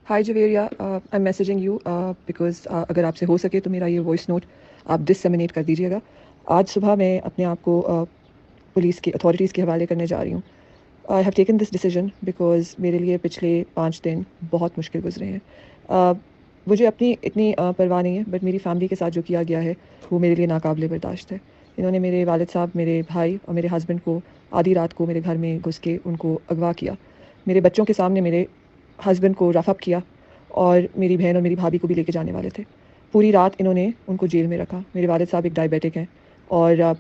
Hi Javeria, I am messaging you because अगर आपसे हो सके तो मेरा ये वॉइस नोट आप डिससेमिनेट कर दीजिएगा. आज सुबह मैं अपने आप को पुलिस की अथॉरिटीज़ के हवाले करने जा रही हूँ. I have taken this decision because मेरे लिए पिछले 5 दिन बहुत मुश्किल गुजरे हैं. मुझे अपनी इतनी परवाह नहीं है, बट मेरी फैमिली के साथ जो किया गया है वो मेरे लिए नाकाबिले बर्दाश्त है. इन्होंने मेरे वालिद साहब, मेरे भाई और मेरे हस्बैंड को आधी रात को मेरे घर में घुस के उनको अगवा किया. मेरे बच्चों के सामने मेरे हस्बैंड को रफ अप किया और मेरी बहन और मेरी भाभी को भी लेके जाने वाले थे. पूरी रात इन्होंने उनको जेल में रखा. मेरे वालिद साहब एक डायबिटिक हैं और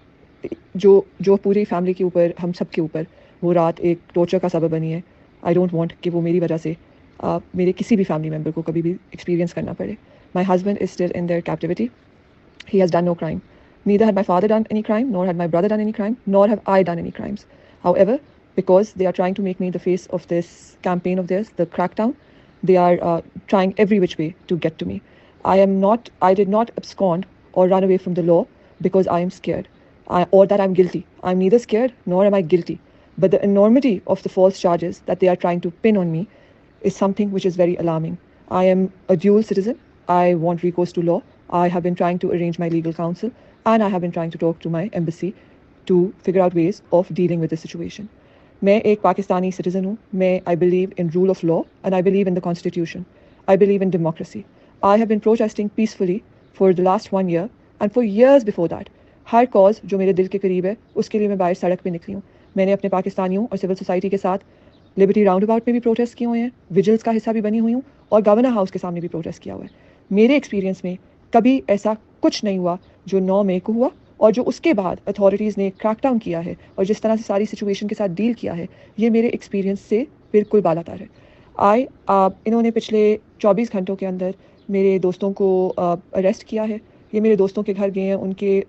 जो जो पूरी फैमिली के ऊपर, हम सब के ऊपर वो रात एक टॉर्चर का सबब बनी है. आई डोंट वांट कि वो मेरी वजह से मेरे किसी भी फैमिली मेम्बर को कभी भी एक्सपीरियंस करना पड़े. My husband is still in their captivity. He has done no crime. Neither had my father done any crime, nor had my brother done any crime, nor have I done any crimes. However, because they are trying to make me the face of this campaign of theirs, the crackdown, they are trying every which way to get to me. I did not abscond or run away from the law because I am scared, or that I'm guilty. I'm neither scared nor am I guilty. But the enormity of the false charges that they are trying to pin on me is something which is very alarming. I am a dual citizen. I want recourse to law. I have been trying to arrange my legal counsel, and I have been trying to talk to my embassy to figure out ways of dealing with the situation. मैं एक Pakistani citizen हूँ. मैं I believe in rule of law and I believe in the constitution. I believe in democracy. I have been protesting peacefully for the last 1 year and for years before that. Her cause जो मेरे दिल के करीब है उसके लिए मैं बाहर सड़क पे निकली हूँ. मैंने अपने पाकिस्तानियों और सिविल सोसाइटी के साथ लिबर्टी राउंड अबाउट में भी प्रोटेस्ट किए हुए हैं, विजिल्स का हिस्सा भी बनी हुई हूँ और गवर्नर हाउस के सामने भी प्रोटेस्ट किया हुआ है. मेरे एक्सपीरियंस में कभी ऐसा कुछ नहीं हुआ जो 9 मई को हुआ और जो उसके बाद अथॉरिटीज़ ने क्रैकडाउन किया है और जिस तरह से सारी सिचुएशन के साथ डील किया है, ये मेरे एक्सपीरियंस से बिल्कुल बालातर है. इन्होंने पिछले 24 घंटों के अंदर मेरे दोस्तों को अरेस्ट किया है. ये मेरे दोस्तों के घर गए हैं, उनके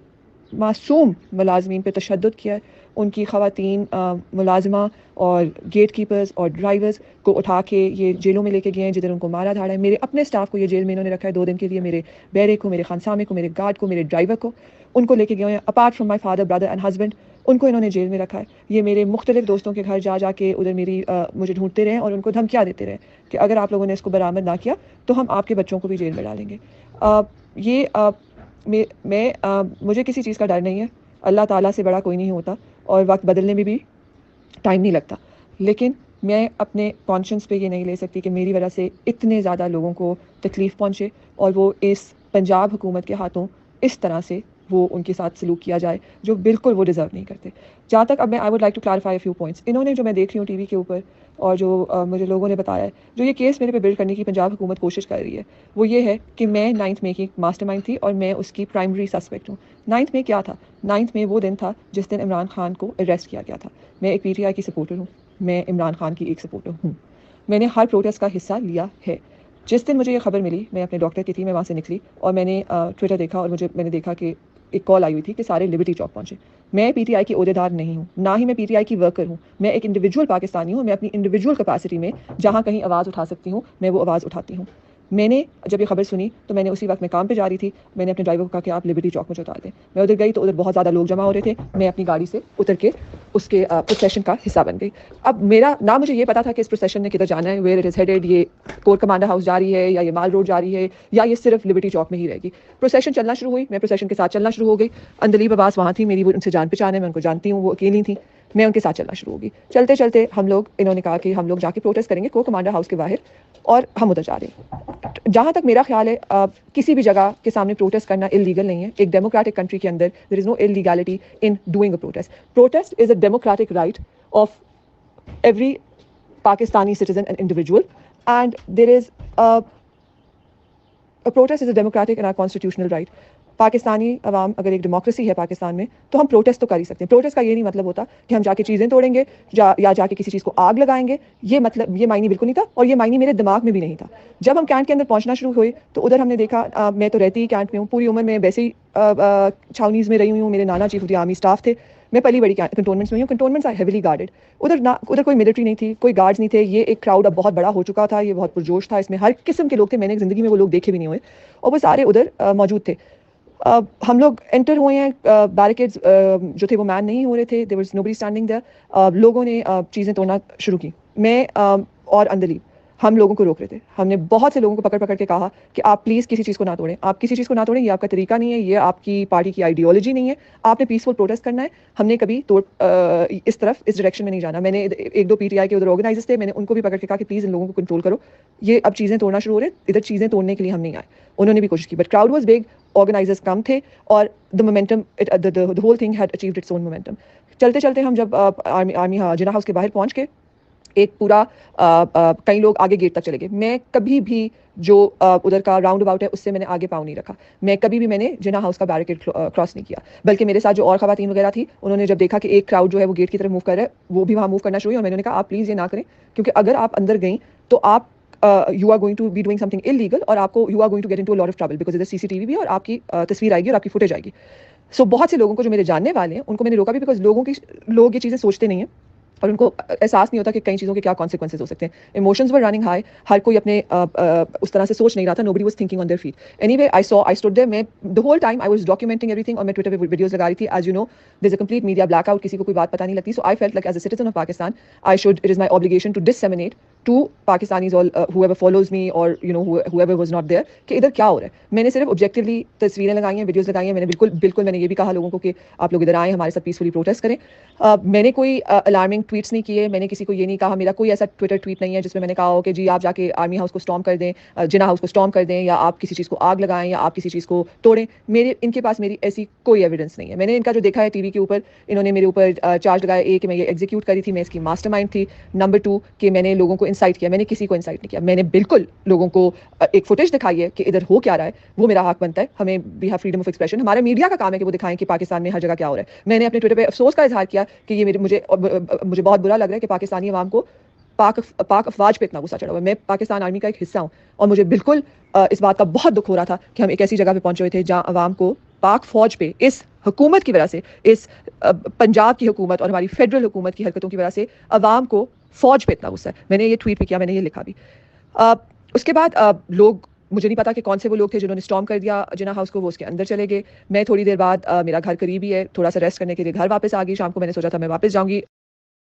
मासूम मुलाजमीन पे तशद्दुद किया है. उनकी ख़वातीन मुलाजिमा और गेट कीपर्स और ड्राइवर्स को उठा के ये जेलों में लेके गए हैं, जिधर उनको मारा धाड़ा है. मेरे अपने स्टाफ को ये जेल में इन्होंने रखा है 2 दिन के लिए. मेरे बैरे को, मेरे खानसामे को, मेरे गार्ड को, मेरे ड्राइवर को, उनको लेके गए हैं. Apart from my father, brother and husband, उनको इन्होंने जेल में रखा है. ये मेरे मुख्तलिफ दोस्तों के घर जा के उधर मुझे ढूंढते रहे और उनको धमकियाँ देते रहे कि अगर आप लोगों ने इसको बरामद ना किया तो हम आपके बच्चों को भी जेल में डालेंगे. मुझे किसी चीज़ का डर नहीं है. अल्लाह ताला से बड़ा कोई नहीं होता और वक्त बदलने में भी टाइम नहीं लगता. लेकिन मैं अपने कॉन्शियंस पे ये नहीं ले सकती कि मेरी वजह से इतने ज़्यादा लोगों को तकलीफ़ पहुँचे और वो इस पंजाब हुकूमत के हाथों इस तरह से वो उनके साथ सलूक किया जाए जो बिल्कुल वो डिज़र्व नहीं करते. जहाँ तक अब मैं I would like to clarify a few points. इन्होंने जो मैं देख रही हूँ टीवी के ऊपर और जो मुझे लोगों ने बताया है, जो ये केस मेरे पे बिल्ड करने की पंजाब हुकूमत कोशिश कर रही है, वो ये है कि मैं 9 मई की मास्टरमाइंड थी और मैं उसकी प्राइमरी सस्पेक्ट हूँ. 9 मई क्या था? 9 मई वो दिन था जिस दिन इमरान खान को अरेस्ट किया गया था. मैं एक PTI की सपोर्टर हूँ. मैं इमरान खान की एक सपोर्टर हूँ. मैंने हर प्रोटेस्ट का हिस्सा लिया है. जिस दिन मुझे ये खबर मिली, मैं अपने डॉक्टर की थी, मैं वहाँ से निकली और मैंने ट्विटर देखा और मैंने देखा कि एक कॉल आई हुई थी कि सारे लिबर्टी चौक पहुँचे. मैं PTI की ओहदेदार नहीं हूँ, ना ही मैं PTI की वर्कर हूँ. मैं एक इंडिविजुअल पाकिस्तानी हूँ. मैं अपनी इंडिविजुअल कैपेसिटी में जहाँ कहीं आवाज़ उठा सकती हूँ, मैं वो आवाज़ उठाती हूँ. मैंने जब ये खबर सुनी तो मैंने उसी वक्त मैं काम पे जा रही थी. मैंने अपने ड्राइवर को कहा कि आप लिबर्टी चौक मुझे उतार दें. मैं उधर गई तो उधर बहुत ज़्यादा लोग जमा हो रहे थे. मैं अपनी गाड़ी से उतर के उसके प्रोसेशन का हिस्सा बन गई. अब मेरा ना मुझे ये पता था कि इस प्रोसेशन ने किधर जाना है, वेयर इट इज़ हेडेड. ये कोर कमांडर हाउस जा रही है या ये माल रोड जा रही है या ये सिर्फ लिबर्टी चौक में ही रहेगी. प्रोसेशन चलना शुरू हुई, मैं प्रोसेशन के साथ चलना शुरू हो गई. अंदलीब अब्बास वहाँ थी, मेरी वो उनसे जान पहचान है, मैं उनको जानती हूँ, वो अकेली थी. मैं उनके साथ चलना शुरू होगी. चलते चलते इन्होंने कहा कि हम लोग जाके प्रोटेस्ट करेंगे कोर कमांडर हाउस के बाहर, और हम उधर जा रहे हैं. जहाँ तक मेरा ख्याल है, किसी भी जगह के सामने प्रोटेस्ट करना इलीगल नहीं है. एक डेमोक्रेटिक कंट्री के अंदर there is no illegality in doing a protest. Protest is a democratic right of every Pakistani citizen and individual, and there is a protest is a democratic and our constitutional right. Pakistani अवाम अगर एक democracy है पाकिस्तान में, तो हम protest तो कर ही सकते हैं. प्रोटेस्ट का ये नहीं मतलब होता कि हम जाके चीज़ें तोड़ेंगे या जाके किसी चीज़ को आग लगाएंगे. ये मायने बिल्कुल नहीं था और ये मायने मेरे दिमाग में भी नहीं था. जब हम कैंट के अंदर पहुंचना शुरू हुए तो उधर हमने देखा, मैं तो रहती ही कैंट में हूँ. पूरी उम्र में वैसे ही छावनीज़ में रही हुई हूँ. मेरे नाना chief of the army staff थे. मैं पली बड़ी कंटोनमेंट्स में हूँ. Cantonments are heavily guarded. उधर कोई मिलिट्री नहीं थी, कोई गार्ड्स नहीं थे. ये एक क्राउड अब बहुत बड़ा हो चुका था. ये बहुत पुरजोश था. इसमें हर किस्म के लोग थे. मैंने ज़िंदगी में वो लोग देखे भी नहीं हुए और वो सारे उधर मौजूद थे. हम लोग एंटर हुए हैं. बैरिकेड्स जो थे वो मैन नहीं हो रहे थे. There was nobody standing there. लोगों ने चीज़ें तोड़ना शुरू की. मैं और अंदलीब ہم لوگوں کو روک رہے تھے. ہم نے بہت سے لوگوں کو پکڑ کے کہا کہ آپ پلیز کسی چیز کو نہ توڑیں, آپ کسی چیز کو نہ توڑیں, یہ آپ کا طریقہ نہیں ہے, یہ آپ کی پارٹی کی آئیڈیالوجی نہیں ہے, آپ نے پیسفل پروٹیسٹ کرنا ہے. ہم نے کبھی اس طرف اس ڈائریکشن میں نہیں جانا. میں نے ایک دو پی ٹی آئی کے ادھر آرگنائزرز تھے, میں نے ان کو بھی پکڑ کے کہا کہ پلیز ان لوگوں کو کنٹرول کرو, یہ اب چیزیں توڑنا شروع ہو رہے ہیں, ادھر چیزیں توڑنے کے لیے ہم نہیں آئے. انہوں نے بھی کوشش کی, but crowd was big, organisers کم تھے, اور the momentum, the whole thing had achieved its own momentum. چلتے چلتے ہم جب آرمی جناح ہاؤس کے باہر پہنچ کے ایک پورا کئی لوگ آگے گیٹ تک چلے گئے. میں کبھی بھی جو ادھر کا راؤنڈ اباؤٹ ہے اس سے میں نے آگے پاؤں نہیں رکھا. میں کبھی بھی میں نے جناح ہاؤس کا بیریکیڈ کراس نہیں کیا, بلکہ میرے ساتھ جو اور خواتین وغیرہ تھی انہوں نے جب دیکھا کہ ایک کراؤڈ جو ہے وہ گیٹ کی طرف موو کر رہا ہے, وہ بھی وہاں موو کرنا شروع ہوئی, اور میں نے کہا آپ پلیز یہ نہ کریں, کیونکہ اگر آپ اندر گئیں تو آپ you are going to be doing something illegal, اور آپ کو you are going to get into a lot of trouble, because ادھر سی سی ٹی وی بھی, اور آپ کی تصویر آئے گی اور آپ کی فوٹیج آئے گی. سو بہت سے لوگوں کو جو میرے جاننے والے ہیں ان کو میں نے روکا بھی, بیکاز لوگ یہ چیزیں سوچتے نہیں ہیں, اور ان کو احساس نہیں ہوتا کہ کئی چیزوں کے کیا کانسیکوینسز ہو سکتے ہیں. ایموشنز ور رننگ ہائی, ہر کوئی اپنے اس طرح سے سوچ نہیں رہا تھا. Nobody was thinking on their feet. Anyway I stood there, میں the whole time I was documenting ایوری تھنگ, اور میں ٹویٹر پہ ویڈیوز لگا رہی تھی. As you know there is a complete media blackout, کسی کو کوئی بات پتہ نہیں لگتی. So I felt like as a citizen of Pakistan I should, it is my obligation to disseminate to Pakistanis, all whoever follows me, or you know whoever was not there, کہ ادھر کیا ہو رہا ہے. میں نے صرف آبجیکٹیولی تصویریں لگائی ہیں, ویڈیوز لگائی ہیں. میں نے بالکل میں نے یہ بھی کہا لوگوں کو کہ آپ لوگ ادھر آئیں, ہمارے ساتھ پیسفلی پروٹیسٹ کریں. میں نے کوئی الارمنگ ٹویٹس نہیں کیے, میں نے کسی کو یہ نہیں کہا, میرا کوئی ایسا ٹویٹر ٹویٹ نہیں ہے جس میں میں نے کہا ہو کہ جی آپ جا کے آرمی ہاؤس کو اسٹارم کر دیں, جناح ہاؤس کو اسٹارم کر دیں, یا آپ کسی چیز کو آگ لگائیں, یا آپ کسی چیز کو توڑیں. ان کے پاس میری ایسی کوئی ایویڈنس نہیں ہے. میں نے ان کا جو دیکھا ہے ٹی وی کے اوپر, انہوں نے میرے اوپر چارج لگایا, ایک کہ میں یہ ایگزیکیوٹ کری تھی, میں اس کی ماسٹر مائنڈ تھی. نمبر 2 کہ میں نے لوگوں کو انسائٹ کیا. میں نے کسی کو انسائٹ نہیں کیا. میں نے بالکل لوگوں کو ایک فوٹیج دکھائی ہے کہ ادھر ہو کیا رہا ہے, وہ میرا حق بنتا ہے. ہمیں بھی ہیو فریڈم آف ایکسپریشن, ہمارے میڈیا کا کام ہے کہ وہ دکھائیں کہ پاکستان میں ہر جگہ کیا ہو رہا ہے. میں نے اپنے ٹویٹر پہ افسوس کا اظہار کیا کہ یہ مجھے بہت برا لگ رہا ہے کہ پاکستانی عوام کو پاک افواج پہ اتنا غصہ چڑھا ہوا ہے. میں پاکستان آرمی کا ایک حصہ ہوں, اور مجھے بالکل اس بات کا بہت دکھ ہو رہا تھا کہ ہم ایک ایسی جگہ پہ پہنچے ہوئے تھے جہاں عوام کو پاک فوج پہ, اس حکومت کی وجہ سے, اس پنجاب کی حکومت اور ہماری فیڈرل حکومت کی حرکتوں کی وجہ سے عوام کو فوج پہ اتنا غصہ ہے. میں نے یہ ٹویٹ بھی کیا, میں نے یہ لکھا بھی. اس کے بعد لوگ, مجھے نہیں پتا کہ کون سے وہ لوگ تھے جنہوں نے اسٹارم کر دیا جناح ہاؤس کو, وہ اس کے اندر چلے گئے. میں تھوڑی دیر بعد, میرا گھر قریب ہی ہے, تھوڑا سا ریسٹ کرنے کے لیے گھر واپس آ گئی. شام کو میں نے سوچا تھا میں واپس جاؤں گی.